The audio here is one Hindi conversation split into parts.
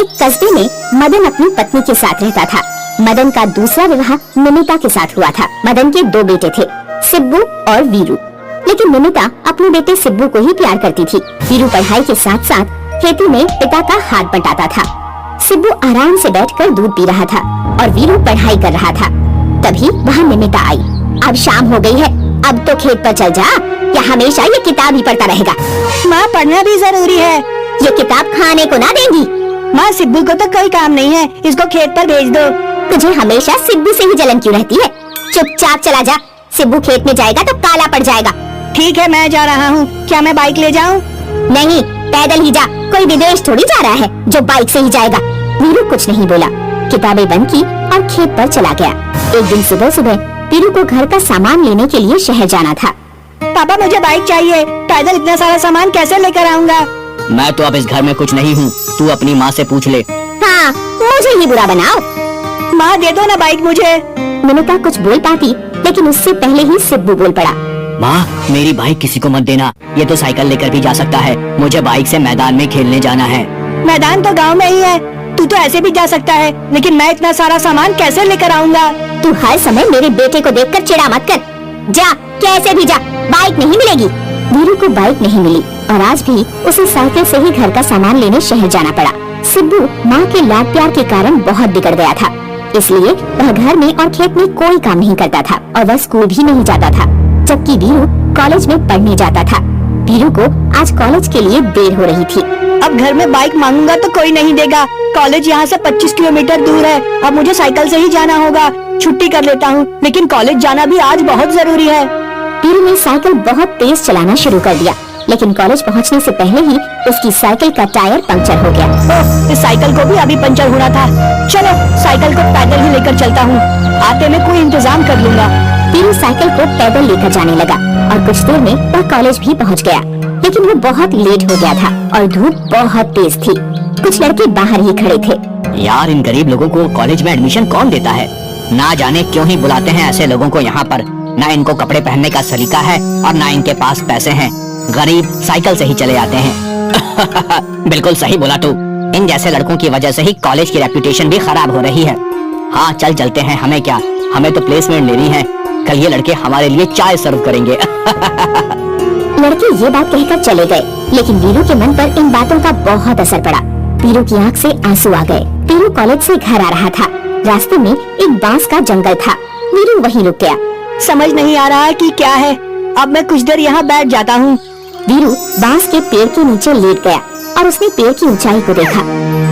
एक कस्बे में मदन अपनी पत्नी के साथ रहता था। मदन का दूसरा विवाह निमिता के साथ हुआ था। मदन के दो बेटे थे, सिब्बू और वीरू। लेकिन निमिता अपने बेटे सिब्बू को ही प्यार करती थी। वीरू पढ़ाई के साथ साथ खेती में पिता का हाथ बटाता था। सिब्बू आराम से बैठकर दूध पी रहा था और वीरू पढ़ाई कर रहा था। तभी वहाँ निमिता आई। अब शाम हो गई है, अब तो खेत पर चल जा, या हमेशा ये किताब ही पढ़ता रहेगा। माँ, पढ़ना भी जरूरी है। ये किताब खाने को ना देंगी। माँ, सिब्बू को तो कोई काम नहीं है, इसको खेत पर भेज दो। तुझे हमेशा सिब्बू से ही जलन क्यों रहती है? चुपचाप चला जा, सिब्बू खेत में जाएगा तो काला पड़ जाएगा। ठीक है, मैं जा रहा हूँ। क्या मैं बाइक ले जाऊँ? नहीं, पैदल ही जा। कोई विदेश थोड़ी जा रहा है जो बाइक से ही जाएगा। वीरू कुछ नहीं बोला, किताबें बंद की और खेत पर चला गया। एक दिन सुबह सुबह वीरू को घर का सामान लेने के लिए शहर जाना था। पापा, मुझे बाइक चाहिए। पैदल इतना सारा सामान कैसे लेकर आऊँगा? मैं तो अब इस घर में कुछ नहीं हूँ, तू अपनी माँ से पूछ ले। हाँ, मुझे ही बुरा बनाओ। माँ, दे दो ना बाइक मुझे। निमिता कुछ बोल पाती, लेकिन उससे पहले ही सिब्बू बोल पड़ा। माँ, मेरी बाइक किसी को मत देना, ये तो साइकिल लेकर भी जा सकता है। मुझे बाइक से मैदान में खेलने जाना है। मैदान तो गांव में ही है, तू तो ऐसे भी जा सकता है, लेकिन मैं इतना सारा सामान कैसे लेकर आऊँगा? तू हर समय मेरे बेटे को देखकर चिढ़ा मत कर। जा, कैसे भी जा, बाइक नहीं मिलेगी। वीरू को बाइक नहीं मिली और आज भी उसे साइकिल से ही घर का सामान लेने शहर जाना पड़ा। सिब्बू माँ के लाड प्यार के कारण बहुत बिगड़ गया था, इसलिए वह घर में और खेत में कोई काम नहीं करता था और वह स्कूल भी नहीं जाता था, जबकि वीरू कॉलेज में पढ़ने जाता था। वीरू को आज कॉलेज के लिए देर हो रही थी। अब घर में बाइक मांगूंगा तो कोई नहीं देगा। कॉलेज यहाँ से 25 किलोमीटर दूर है, अब मुझे साइकिल से ही जाना होगा। छुट्टी कर लेता हूँ, लेकिन कॉलेज जाना भी आज बहुत जरूरी है। वीरू ने साइकिल बहुत तेज चलाना शुरू कर दिया, लेकिन कॉलेज पहुंचने से पहले ही उसकी साइकिल का टायर पंक्चर हो गया। ओह, इस साइकिल को भी अभी पंचर होना था। चलो, साइकिल को पैदल ही लेकर चलता हूँ, आते में कोई इंतजाम कर लूंगा। वीरू साइकिल को पैदल लेकर जाने लगा और कुछ देर में वह कॉलेज भी पहुंच गया, लेकिन वो बहुत लेट हो गया था और धूप बहुत तेज थी। कुछ लड़के बाहर ही खड़े थे। यार, इन गरीब लोगों को कॉलेज में एडमिशन कौन देता है? ना जाने क्यों ही बुलाते हैं ऐसे लोगों को यहाँ पर। ना इनको कपड़े पहनने का सलीका है और ना इनके पास पैसे हैं। गरीब साइकिल से ही चले जाते हैं। बिल्कुल सही बोला तू। इन जैसे लड़कों की वजह से ही कॉलेज की रेपुटेशन भी खराब हो रही है। हाँ, चल चलते हैं, हमें क्या, हमें तो प्लेसमेंट लेनी है। कल ये लड़के हमारे लिए चाय सर्व करेंगे। लड़के ये बात कहकर चले गए, लेकिन वीरू के मन पर इन बातों का बहुत असर पड़ा। वीरू की आंख से आंसू आ गए। वीरू कॉलेज से घर आ रहा था। रास्ते में एक बांस का जंगल था। वीरू वहीं रुक गया। समझ नहीं आ रहा कि क्या है। अब मैं कुछ देर यहाँ बैठ जाता हूँ। वीरू बांस के पेड़ के नीचे लेट गया और उसने पेड़ की ऊंचाई को देखा।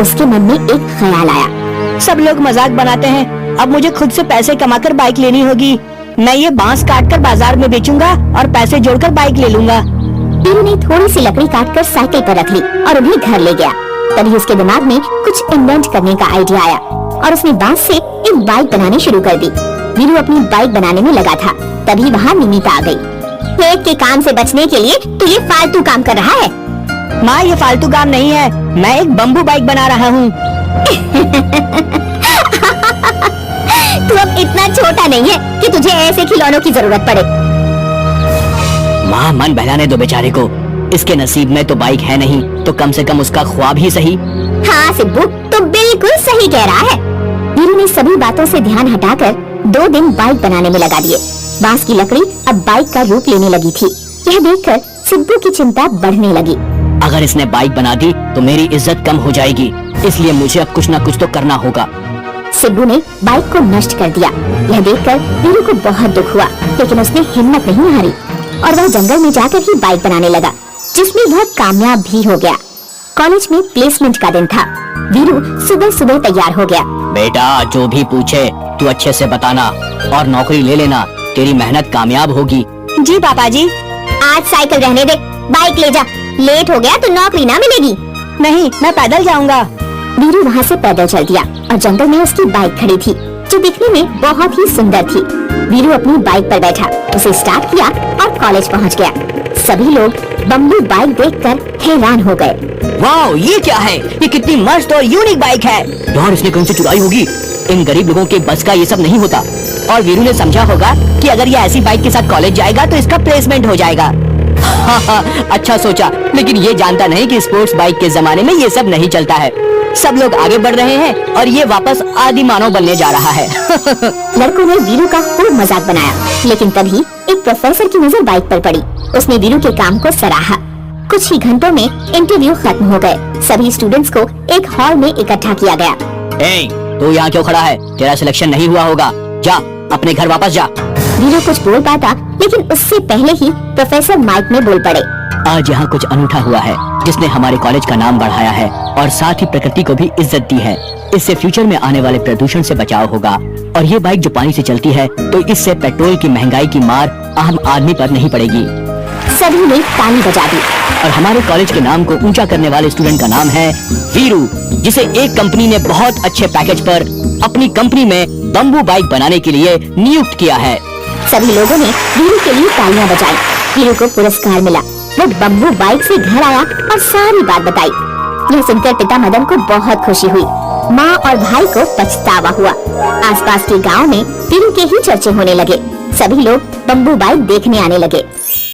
उसके मन में एक ख्याल आया। सब लोग मजाक बनाते हैं, अब मुझे खुद से पैसे कमाकर बाइक लेनी होगी। मैं ये बांस काटकर बाजार में बेचूंगा और पैसे जोड़कर बाइक ले लूंगा। वीरू ने थोड़ी सी लकड़ी काटकर साइकिल पर रख ली और उन्हें घर ले गया। तभी उसके दिमाग में कुछ इन्वेंट करने का आइडिया आया और उसने बांस से एक बाइक बनानी शुरू कर दी। वीरू अपनी बाइक बनाने में लगा था, तभी वहाँ निमिता आ गई। खेत के काम से बचने के लिए तू ये फालतू काम कर रहा है? माँ, ये फालतू काम नहीं है, मैं एक बम्बू बाइक बना रहा हूँ। तू अब इतना छोटा नहीं है कि तुझे ऐसे खिलौनों की जरूरत पड़े। माँ, मन बहलाने दो बेचारे को। इसके नसीब में तो बाइक है नहीं, तो कम से कम उसका ख्वाब ही सही। हाँ सिब्बू, तो बिल्कुल सही कह रहा है। वीरू ने सभी बातों से ध्यान हटाकर 2 दिन बाइक बनाने में लगा दिए। बांस की लकड़ी अब बाइक का रूप लेने लगी थी। यह देखकर सिब्बू की चिंता बढ़ने लगी। अगर इसने बाइक बना दी तो मेरी इज्जत कम हो जाएगी, इसलिए मुझे अब कुछ न कुछ तो करना होगा। सिब्बू ने बाइक को नष्ट कर दिया। यह देखकर वीरू को बहुत दुख हुआ, लेकिन उसने हिम्मत नहीं हारी और वह जंगल में जाकर ही बाइक बनाने लगा, जिसमें वह कामयाब भी हो गया। कॉलेज में प्लेसमेंट का दिन था। वीरू सुबह सुबह तैयार हो गया। बेटा, जो भी पूछे तू अच्छे से बताना और नौकरी ले लेना, तेरी मेहनत कामयाब होगी। जी पापा जी। आज साइकिल रहने दे, बाइक ले जा। लेट हो गया तो नौकरी ना मिलेगी। नहीं, मैं पैदल जाऊंगा। वीरू वहाँ से पैदल चल दिया और जंगल में उसकी बाइक खड़ी थी, जो दिखने में बहुत ही सुंदर थी। वीरू अपनी बाइक पर बैठा, उसे स्टार्ट किया और कॉलेज पहुँच गया। सभी लोग बम्बू बाइक देखकर हैरान हो गए। वाह, ये क्या है? ये कितनी मस्त और यूनिक बाइक है। यार, इसने कहीं से चुराई होगी। इन गरीब लोगों के बस का ये सब नहीं होता। और वीरू ने समझा होगा कि अगर ये ऐसी बाइक के साथ कॉलेज जाएगा तो इसका प्लेसमेंट हो जाएगा। अच्छा सोचा, लेकिन ये जानता नहीं कि स्पोर्ट्स बाइक के जमाने में ये सब नहीं चलता है। सब लोग आगे बढ़ रहे हैं और ये वापस आदि मानव बनने जा रहा है। लड़कों ने वीरू का खूब मजाक बनाया, लेकिन तभी एक प्रोफेसर की नजर बाइक पर पड़ी। उसने वीरू के काम को सराहा। कुछ ही घंटों में इंटरव्यू खत्म हो गए। सभी स्टूडेंट्स को एक हॉल में इकट्ठा किया गया। तू यहाँ क्यों खड़ा है? तेरा सिलेक्शन नहीं हुआ होगा, जा अपने घर वापस जा। वीरू कुछ बोल पाता, लेकिन उससे पहले ही प्रोफेसर माइक में बोल पड़े। आज यहाँ कुछ अनूठा हुआ है जिसने हमारे कॉलेज का नाम बढ़ाया है और साथ ही प्रकृति को भी इज्जत दी है। इससे फ्यूचर में आने वाले प्रदूषण से बचाव होगा। और ये बाइक जो पानी से चलती है तो इससे पेट्रोल की महंगाई की मार आम आदमी पर नहीं पड़ेगी। सभी ने ताली बजा दी। और हमारे कॉलेज के नाम को ऊंचा करने वाले स्टूडेंट का नाम है वीरू, जिसे एक कंपनी ने बहुत अच्छे पैकेज पर अपनी कंपनी में बम्बू बाइक बनाने के लिए नियुक्त किया है। सभी लोगों ने वीरू के लिए तालियां बजाई। वीरू को पुरस्कार मिला। वो बम्बू बाइक से घर आया और सारी बात बताई। यह सुनकर पिता मदन को बहुत खुशी हुई। माँ और भाई को पछतावा हुआ। आसपास के गांव में वीरू के ही चर्चे होने लगे। सभी लोग बम्बू बाइक देखने आने लगे।